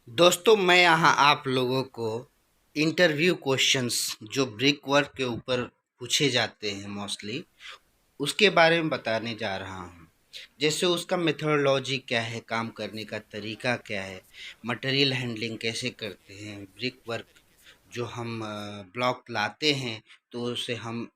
दोस्तों, मैं यहाँ आप लोगों को इंटरव्यू क्वेश्चंस जो ब्रिक वर्क के ऊपर पूछे जाते हैं मोस्टली, उसके बारे में बताने जा रहा हूँ। जैसे उसका मेथोडोलॉजी क्या है, काम करने का तरीका क्या है, मटेरियल हैंडलिंग कैसे करते हैं, ब्रिक वर्क जो हम ब्लॉक लाते हैं तो उसे हम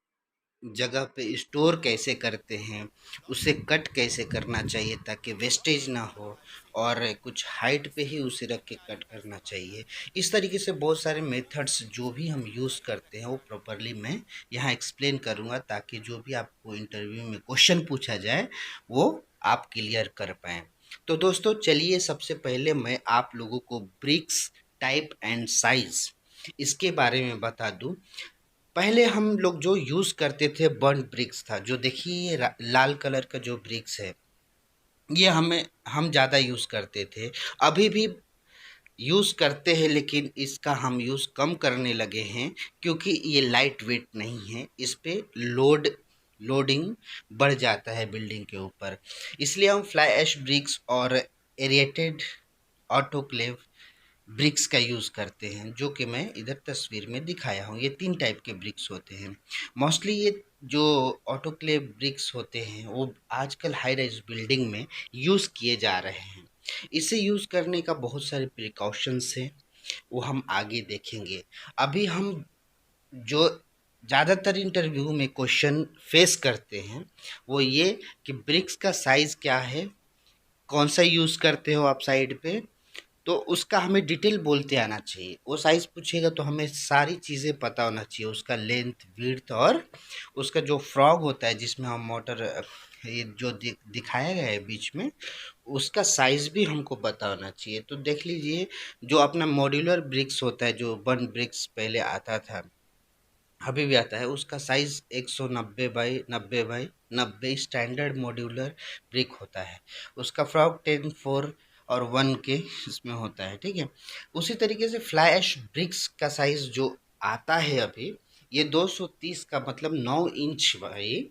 जगह पे स्टोर कैसे करते हैं, उसे कट कैसे करना चाहिए ताकि वेस्टेज ना हो, और कुछ हाइट पे ही उसे रख के कट करना चाहिए। इस तरीके से बहुत सारे मेथड्स जो भी हम यूज़ करते हैं वो प्रॉपरली मैं यहाँ एक्सप्लेन करूँगा, ताकि जो भी आपको इंटरव्यू में क्वेश्चन पूछा जाए वो आप क्लियर कर पाएँ। तो दोस्तों चलिए, सबसे पहले मैं आप लोगों को ब्रिक्स टाइप एंड साइज़ इसके बारे में बता दूं। पहले हम लोग जो यूज़ करते थे बर्न्ड ब्रिक्स था, जो देखिए ये लाल कलर का जो ब्रिक्स है, ये हम ज़्यादा यूज़ करते थे। अभी भी यूज़ करते हैं, लेकिन इसका हम यूज़ कम करने लगे हैं क्योंकि ये लाइट वेट नहीं है, इस पे लोडिंग बढ़ जाता है बिल्डिंग के ऊपर। इसलिए हम फ्लाई ऐश ब्रिक्स और एरिएटेड ऑटोक्लेव ब्रिक्स का यूज़ करते हैं, जो कि मैं इधर तस्वीर में दिखाया हूँ। ये 3 टाइप के ब्रिक्स होते हैं। मोस्टली ये जो ऑटोक्लेव ब्रिक्स होते हैं वो आजकल हाई राइज बिल्डिंग में यूज़ किए जा रहे हैं। इसे यूज़ करने का बहुत सारे प्रिकॉशंस हैं, वो हम आगे देखेंगे। अभी हम जो ज़्यादातर इंटरव्यू में क्वेश्चन फेस करते हैं वो ये कि ब्रिक्स का साइज़ क्या है, कौन सा यूज़ करते हो आप साइड पे, तो उसका हमें डिटेल बोलते आना चाहिए। वो साइज़ पूछेगा तो हमें सारी चीज़ें पता होना चाहिए, उसका लेंथ, विड्थ, और उसका जो फ्रॉग होता है जिसमें हम मोटर ये जो दिखाया गया है बीच में, उसका साइज़ भी हमको पता होना चाहिए। तो देख लीजिए, जो अपना मॉड्यूलर ब्रिक्स होता है, जो बर्न ब्रिक्स पहले आता था, अभी भी आता है, उसका size 190 by 90 by 90 standard modular brick होता है। उसका फ्रॉग 10 4 और 1 के इसमें होता है, ठीक है। उसी तरीके से फ्लाई ऐश ब्रिक्स का साइज़ जो आता है अभी, ये 230 का मतलब 9 इंच बाई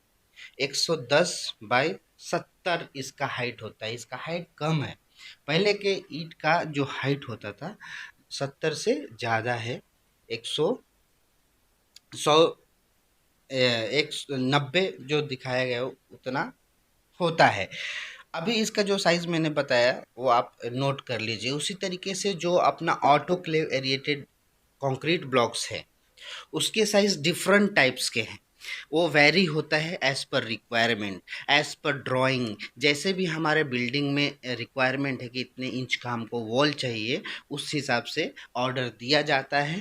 110 बाई 70 इसका हाइट होता है। इसका हाइट कम है, पहले के ईंट का जो हाइट होता था 70 से ज़्यादा है। 100 100 190 जो दिखाया गया है उतना होता है। अभी इसका जो साइज़ मैंने बताया वो आप नोट कर लीजिए। उसी तरीके से जो अपना ऑटोक्लेव एरिएटेड कंक्रीट ब्लॉक्स है, उसके साइज़ डिफरेंट टाइप्स के हैं। वो वैरी होता है as per requirement, as per drawing. जैसे भी हमारे बिल्डिंग में रिक्वायरमेंट है कि इतने इंच का हमको वॉल चाहिए, उस हिसाब से ऑर्डर दिया जाता है,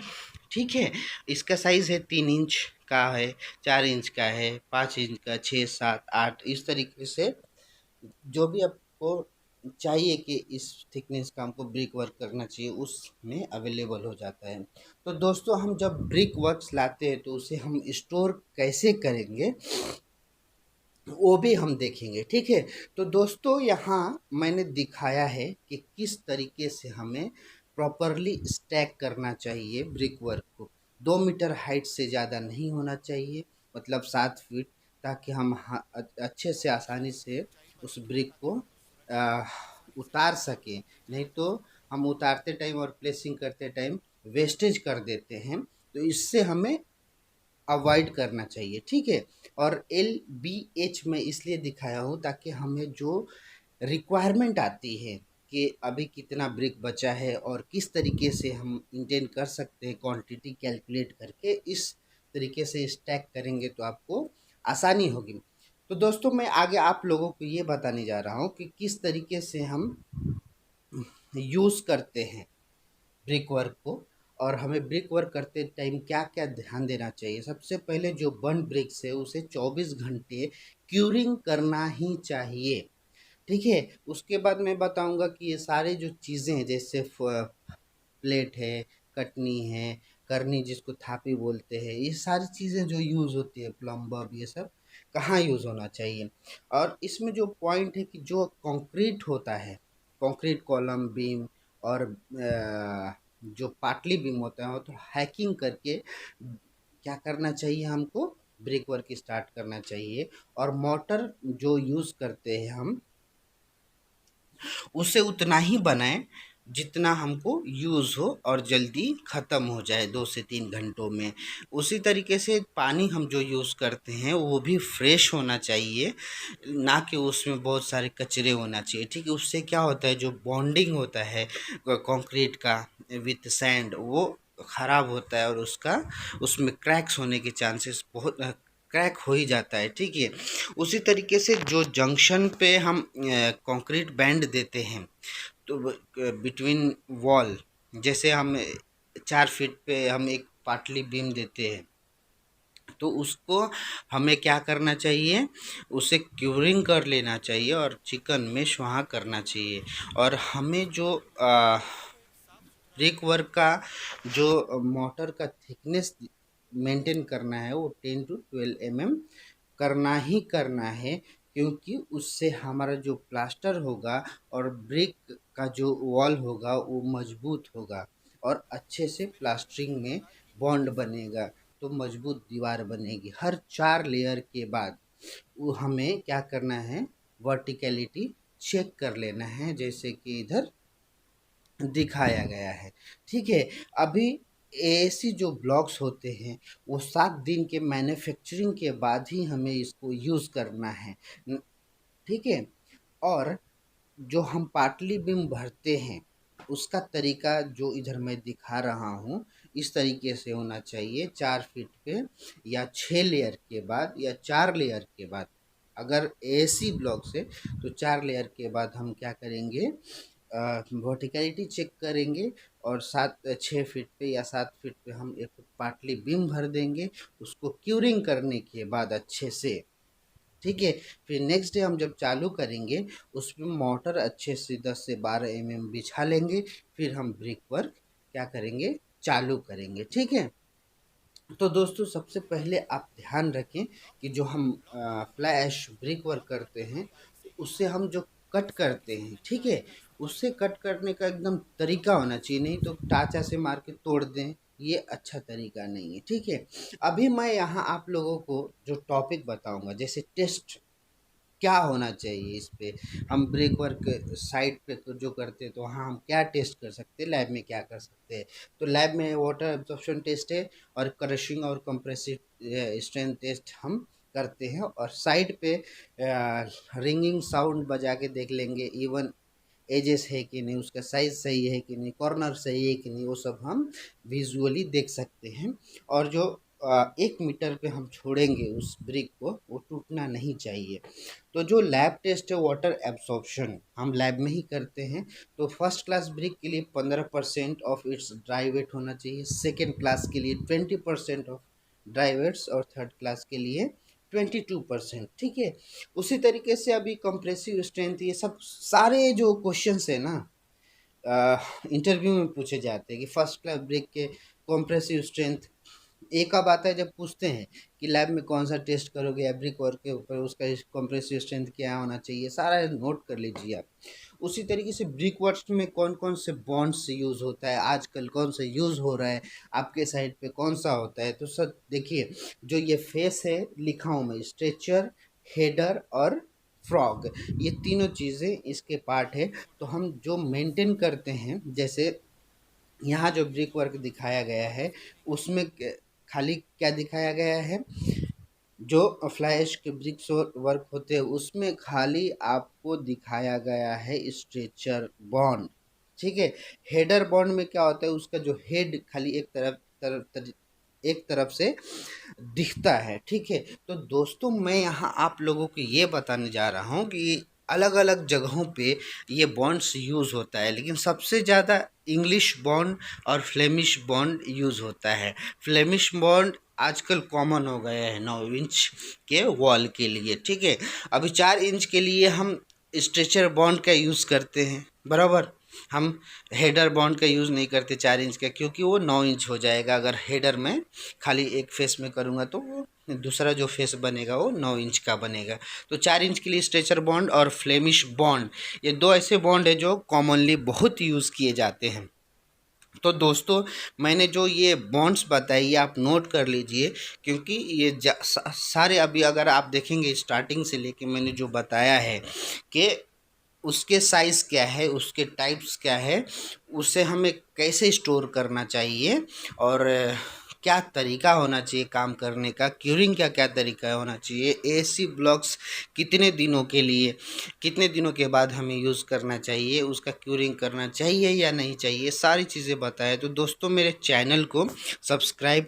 ठीक है। इसका साइज़ है 3 इंच का है, 4 इंच का है, 5 इंच का, 6 7 8, इस तरीके से जो भी आपको चाहिए कि इस थिकनेस का हमको ब्रिक वर्क करना चाहिए, उसमें अवेलेबल हो जाता है। तो दोस्तों, हम जब ब्रिक वर्क्स लाते हैं तो उसे हम स्टोर कैसे करेंगे वो भी हम देखेंगे, ठीक है। तो दोस्तों, यहाँ मैंने दिखाया है कि किस तरीके से हमें प्रॉपरली स्टैक करना चाहिए ब्रिक वर्क को। 2 मीटर हाइट से ज़्यादा नहीं होना चाहिए, मतलब 7 फीट, ताकि हम अच्छे से आसानी से उस ब्रिक को आ, उतार सकें। नहीं तो हम उतारते टाइम और प्लेसिंग करते टाइम वेस्टेज कर देते हैं, तो इससे हमें अवॉइड करना चाहिए, ठीक है। और एल बी एच में इसलिए दिखाया हूँ ताकि हमें जो रिक्वायरमेंट आती है कि अभी कितना ब्रिक बचा है और किस तरीके से हम इंटेन कर सकते हैं, क्वांटिटी कैलकुलेट करके इस तरीके से स्टैक करेंगे तो आपको आसानी होगी। तो दोस्तों, मैं आगे आप लोगों को ये बताने जा रहा हूँ कि किस तरीके से हम यूज़ करते हैं ब्रिक वर्क को, और हमें ब्रिक वर्क करते टाइम क्या क्या ध्यान देना चाहिए। सबसे पहले जो बर्न ब्रिक्स है उसे 24 घंटे क्यूरिंग करना ही चाहिए, ठीक है। उसके बाद मैं बताऊंगा कि ये सारे जो चीज़ें हैं, जैसे प्लेट है, कटनी है, करनी जिसको थापी बोलते हैं, ये सारी चीज़ें जो यूज़ होती है, प्लम्बर, ये सब कहाँ यूज़ होना चाहिए। और इसमें जो पॉइंट है कि जो कंक्रीट होता है, कंक्रीट कॉलम बीम और जो पाटली बीम होता है, वो तो हैकिंग करके क्या करना चाहिए, हमको ब्रिक वर्क स्टार्ट करना चाहिए। और मोटर जो यूज़ करते हैं हम, उसे उतना ही बनाएं जितना हमको यूज़ हो और जल्दी ख़त्म हो जाए 2 से 3 घंटों में। उसी तरीके से पानी हम जो यूज़ करते हैं वो भी फ्रेश होना चाहिए, ना कि उसमें बहुत सारे कचरे होना चाहिए, ठीक है। उससे क्या होता है, जो बॉन्डिंग होता है कंक्रीट का विथ सैंड, वो ख़राब होता है और उसका उसमें क्रैक्स होने के चांसेस बहुत क्रैक हो ही जाता है, ठीक है। उसी तरीके से जो जंक्शन पे हम कंक्रीट बैंड देते हैं, तो बिटवीन वॉल, जैसे हम 4 फीट पे हम एक पाटली बीम देते हैं, तो उसको हमें क्या करना चाहिए, उसे क्यूरिंग कर लेना चाहिए और चिकन मेश वहाँ करना चाहिए। और हमें जो ब्रिक वर्क का जो मोटर का थिकनेस मेंटेन करना है वो 10 to 12 mm करना ही करना है, क्योंकि उससे हमारा जो प्लास्टर होगा और ब्रिक का जो वॉल होगा वो मजबूत होगा और अच्छे से प्लास्टरिंग में बॉन्ड बनेगा, तो मजबूत दीवार बनेगी। हर 4 लेयर के बाद वो हमें क्या करना है, वर्टिकलिटी चेक कर लेना है, जैसे कि इधर दिखाया गया है, ठीक है। अभी ऐसी जो ब्लॉक्स होते हैं वो 7 दिन के मैन्युफैक्चरिंग के बाद ही हमें इसको यूज़ करना है, ठीक है। और जो हम पाटली बीम भरते हैं उसका तरीका जो इधर मैं दिखा रहा हूँ, इस तरीके से होना चाहिए। 4 फीट पे या 6 लेयर के बाद या 4 लेयर के बाद, अगर एसी ब्लॉक से तो 4 लेयर के बाद हम क्या करेंगे, वर्टिकलिटी चेक करेंगे और 6 फीट पे या 7 फीट पे हम एक पाटली बीम भर देंगे, उसको क्यूरिंग करने के बाद अच्छे से, ठीक है। फिर नेक्स्ट डे हम जब चालू करेंगे उसमें मोटर अच्छे से 10 से 12 mm बिछा लेंगे, फिर हम ब्रिक वर्क क्या करेंगे, चालू करेंगे, ठीक है। तो दोस्तों सबसे पहले आप ध्यान रखें कि जो हम फ्लाई ऐश ब्रिक वर्क करते हैं तो उससे हम जो कट करते हैं, ठीक है, उससे कट करने का एकदम तरीका होना चाहिए, नहीं तो टाचा से मार के तोड़ दें, ये अच्छा तरीका नहीं है, ठीक है। अभी मैं यहाँ आप लोगों को जो टॉपिक बताऊंगा, जैसे टेस्ट क्या होना चाहिए इस पे, हम ब्रेक वर्क साइट पे जो करते हैं तो वहाँ हम क्या टेस्ट कर सकते हैं, लैब में क्या कर सकते हैं। तो लैब में वाटर एब्जॉर्प्शन टेस्ट है और क्रशिंग और कंप्रेसिव स्ट्रेंथ टेस्ट हम करते हैं, और साइड पे रिंगिंग साउंड बजा के देख लेंगे, इवन एजेस है कि नहीं, उसका साइज सही है कि नहीं, कॉर्नर सही है कि नहीं, वो सब हम विजुअली देख सकते हैं। और जो 1 मीटर पे हम छोड़ेंगे उस ब्रिक को, वो टूटना नहीं चाहिए। तो जो लैब टेस्ट है वाटर एब्सॉर्प्शन, हम लैब में ही करते हैं। तो फर्स्ट क्लास ब्रिक के लिए 15% ऑफ इट्स ड्राई वेट होना चाहिए, सेकेंड क्लास के लिए 20% ऑफ ड्राई वेट्स और थर्ड क्लास के लिए 22%, ठीक है। उसी तरीके से अभी कंप्रेसिव स्ट्रेंथ, ये सब सारे जो क्वेश्चंस है ना इंटरव्यू में पूछे जाते हैं कि फर्स्ट क्लास ब्रेक के कंप्रेसिव स्ट्रेंथ, एक अब आता है जब पूछते हैं कि लैब में कौन सा टेस्ट करोगे एब्रिक वर्क के ऊपर, उसका कंप्रेसिव स्ट्रेंथ क्या होना चाहिए, सारा नोट कर लीजिए आप। उसी तरीके से ब्रिक वर्क में कौन कौन से बॉन्ड्स यूज़ होता है, आजकल कौन सा यूज़ हो रहा है, आपके साइड पे कौन सा होता है, तो सब देखिए। जो ये फेस है लिखा हूँ मैं, स्ट्रेचर, हेडर और फ्रॉग, ये तीनों चीज़ें इसके पार्ट है। तो हम जो मेंटेन करते हैं, जैसे यहाँ जो ब्रिक वर्क दिखाया गया है उसमें खाली क्या दिखाया गया है, जो फ्लैश के ब्रिक्स वर्क होते हैं उसमें खाली आपको दिखाया गया है स्ट्रेचर बॉन्ड, ठीक है। हेडर बॉन्ड में क्या होता है, उसका जो हेड खाली एक तरफ से दिखता है, ठीक है। तो दोस्तों मैं यहाँ आप लोगों को ये बताने जा रहा हूँ कि अलग अलग जगहों पे ये बॉन्ड्स यूज़ होता है, लेकिन सबसे ज़्यादा इंग्लिश बॉन्ड और फ्लेमिश बॉन्ड यूज़ होता है। फ्लेमिश बॉन्ड आजकल कॉमन हो गया है 9 इंच के वॉल के लिए, ठीक है। अभी 4 इंच के लिए हम स्ट्रेचर बॉन्ड का यूज़ करते हैं, बराबर। हम हेडर बॉन्ड का यूज़ नहीं करते 4 इंच का, क्योंकि वो 9 इंच हो जाएगा। अगर हेडर में खाली एक फेस में करूँगा तो वो दूसरा जो फेस बनेगा वो 9 इंच का बनेगा। तो 4 इंच के लिए स्ट्रेचर बॉन्ड और फ्लेमिश बॉन्ड, ये दो ऐसे बॉन्ड है जो कॉमनली बहुत यूज़ किए जाते हैं। तो दोस्तों मैंने जो ये बॉन्ड्स बताई ये आप नोट कर लीजिए, क्योंकि ये सारे अभी अगर आप देखेंगे स्टार्टिंग से लेके मैंने जो बताया है कि उसके साइज़ क्या है, उसके टाइप्स क्या है, उसे हमें कैसे स्टोर करना चाहिए और क्या तरीका होना चाहिए काम करने का, क्यूरिंग का क्या तरीका होना चाहिए, एसी ब्लॉक्स कितने दिनों के लिए, कितने दिनों के बाद हमें यूज़ करना चाहिए, उसका क्यूरिंग करना चाहिए या नहीं चाहिए, सारी चीज़ें बताएं। तो दोस्तों मेरे चैनल को सब्सक्राइब